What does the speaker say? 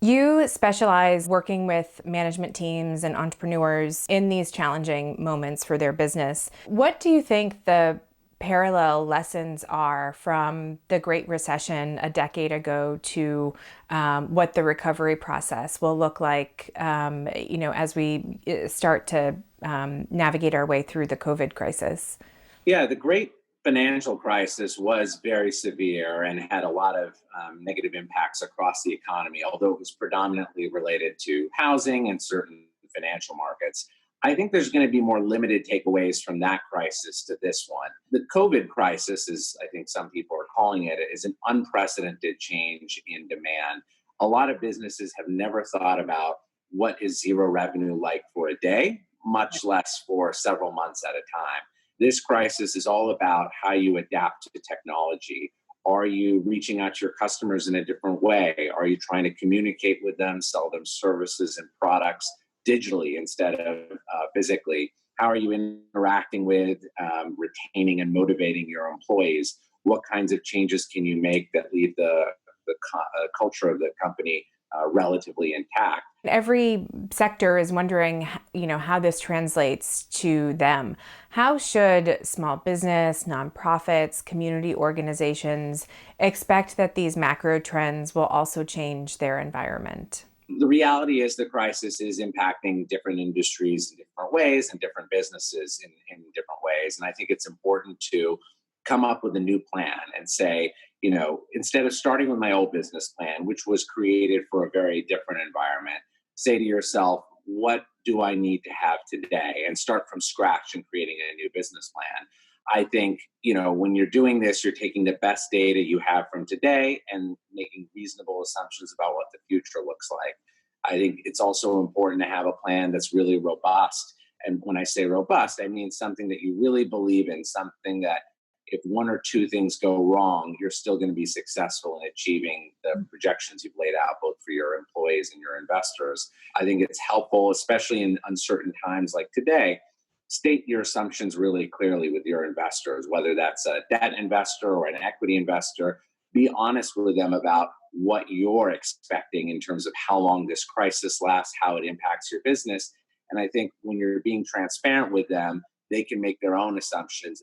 You specialize working with management teams and entrepreneurs in these challenging moments for their business. What do you think the parallel lessons are from the Great Recession a decade ago to what the recovery process will look like, as we start to navigate our way through the COVID crisis? Yeah, the great financial crisis was very severe and had a lot of negative impacts across the economy, although it was predominantly related to housing and certain financial markets. I think there's going to be more limited takeaways from that crisis to this one. The COVID crisis, as I think some people are calling it, is an unprecedented change in demand. A lot of businesses have never thought about what is zero revenue like for a day, much less for several months at a time. This crisis is all about how you adapt to technology. Are you reaching out to your customers in a different way? Are you trying to communicate with them, sell them services and products digitally instead of physically? How are you interacting with, retaining, and motivating your employees? What kinds of changes can you make that leave the culture of the company relatively intact? Every sector is wondering, how this translates to them. How should small business, nonprofits, community organizations expect that these macro trends will also change their environment? The reality is the crisis is impacting different industries in different ways and different businesses in different ways. And I think it's important to come up with a new plan and say, instead of starting with my old business plan, which was created for a very different environment, say to yourself, what do I need to have today? And start from scratch and creating a new business plan. I think, when you're doing this, you're taking the best data you have from today and making reasonable assumptions about what the future looks like. I think it's also important to have a plan that's really robust. And when I say robust, I mean something that you really believe in, something that if one or two things go wrong, you're still going to be successful in achieving the projections you've laid out, both for your employees and your investors. I think it's helpful, especially in uncertain times like today, state your assumptions really clearly with your investors, whether that's a debt investor or an equity investor. Be honest with them about what you're expecting in terms of how long this crisis lasts, how it impacts your business. And I think when you're being transparent with them, they can make their own assumptions